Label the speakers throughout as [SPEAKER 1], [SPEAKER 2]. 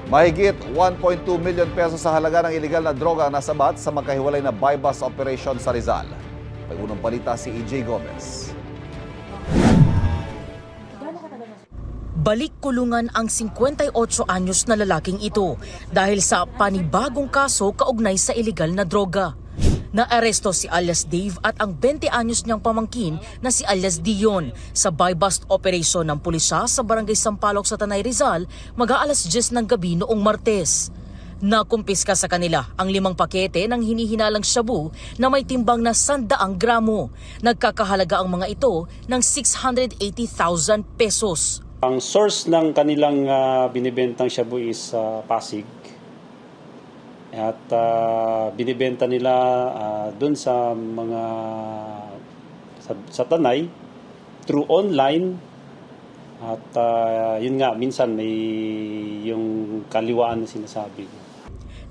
[SPEAKER 1] Mahigit 1.2 million pesos sa halaga ng iligal na droga ang nasabat sa magkahiwalay na buy-bust operation sa Rizal. May unang balita si EJ Gomez.
[SPEAKER 2] Balik kulungan ang 58 anyos na lalaking ito dahil sa panibagong kaso kaugnay sa iligal na droga. Naaresto si alias Dave at ang 20 anyos niyang pamangkin na si alias Dion sa buy-bust operation ng pulisya sa Barangay Sampaloc sa Tanay Rizal mag-aalas 10 ng gabi noong Martes. Nakumpiska sa kanila ang 5 pakete ng hinihinalang shabu na may timbang na 100 gramo. Nagkakahalaga ang mga ito ng 680,000 pesos.
[SPEAKER 3] Ang source ng kanilang binibentang shabu is Pasig. At binibenta nila doon sa mga sa Tanay through online. At yun nga, minsan may yung kaliwaan na sinasabi.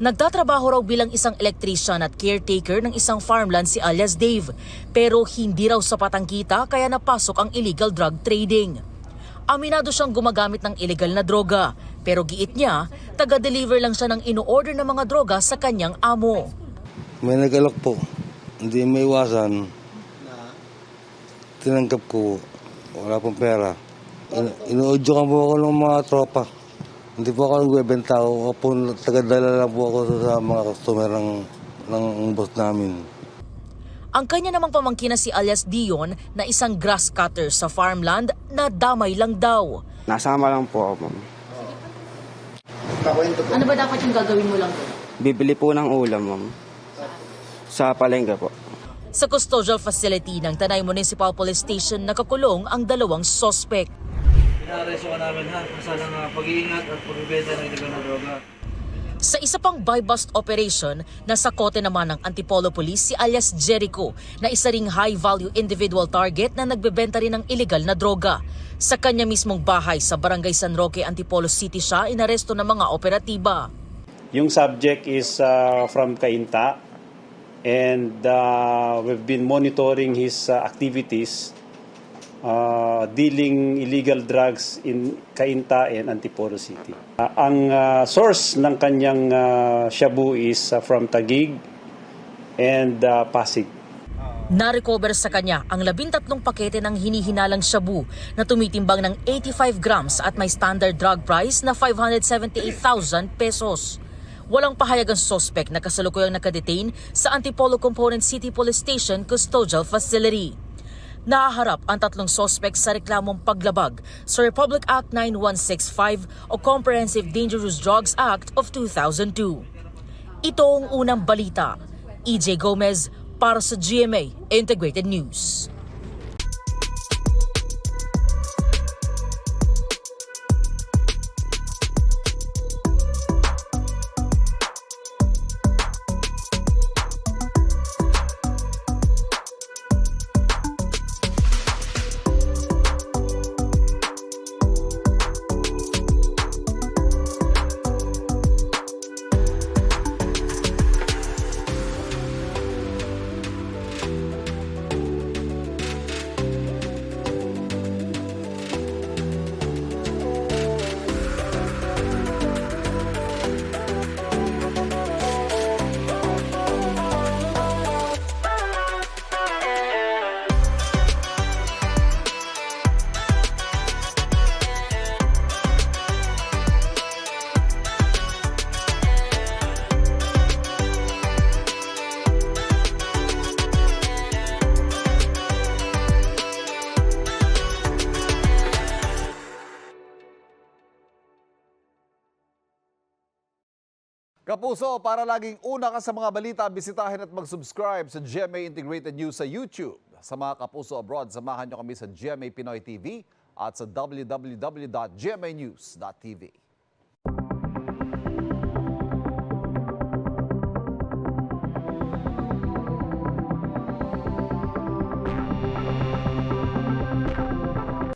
[SPEAKER 2] Nagtatrabaho raw bilang isang electrician at caretaker ng isang farmland si alias Dave. Pero hindi raw sapat ang kita kaya napasok ang illegal drug trading. Aminado siyang gumagamit ng illegal na droga. Pero giit niya, taga-deliver lang siya ng ino-order ng mga droga sa kanyang amo.
[SPEAKER 4] May nagalok po. Hindi may iwasan. Tinanggap ko. Wala pong pera. Inuudyokan po ako ng mga tropa. Hindi po ako nagbebenta. Ako po, taga-dala lang po ako sa mga customer ng boss namin.
[SPEAKER 2] Ang kanya namang pamangkin na si alias Dion na isang grass cutter sa farmland na damay lang daw.
[SPEAKER 5] Nasama lang po ako, ma'am.
[SPEAKER 2] Ano ba dapat yung gagawin mo lang?
[SPEAKER 5] Bibili po ng ulam, ma'am. Sa palengke po.
[SPEAKER 2] Sa custodial facility ng Tanay Municipal Police Station nakakulong ang 2 sospek.
[SPEAKER 6] Pinareso ka namin ha, sa pag-iingat at pagbibenta ng illegal na droga.
[SPEAKER 2] Sa isa pang buy-bust operation, nasa kote naman ng Antipolo Police si alias Jericho na isa ring high-value individual target na nagbebenta rin ng illegal na droga. Sa kanya mismong bahay sa Barangay San Roque, Antipolo City siya inaresto ng mga operatiba.
[SPEAKER 3] Yung subject is from Cainta and we've been monitoring his activities dealing illegal drugs in Cainta and Antipolo City. Ang source ng kanyang shabu is from Taguig and Pasig.
[SPEAKER 2] Narecover sa kanya ang 13 pakete ng hinihinalang shabu na tumitimbang ng 85 grams at may standard drug price na 578,000 pesos. Walang pahayag ang suspect na kasalukuyang nakadetain sa Antipolo Component City Police Station Custodial Facility. Nahaharap ang 3 suspect sa reklamong paglabag sa Republic Act 9165 o Comprehensive Dangerous Drugs Act of 2002. Ito ang unang balita. EJ Gomez para sa GMA Integrated News.
[SPEAKER 1] Kapuso, para laging una ka sa mga balita, bisitahin at mag-subscribe sa GMA Integrated News sa YouTube. Sa mga kapuso abroad, samahan nyo kami sa GMA Pinoy TV at sa www.gmanews.tv.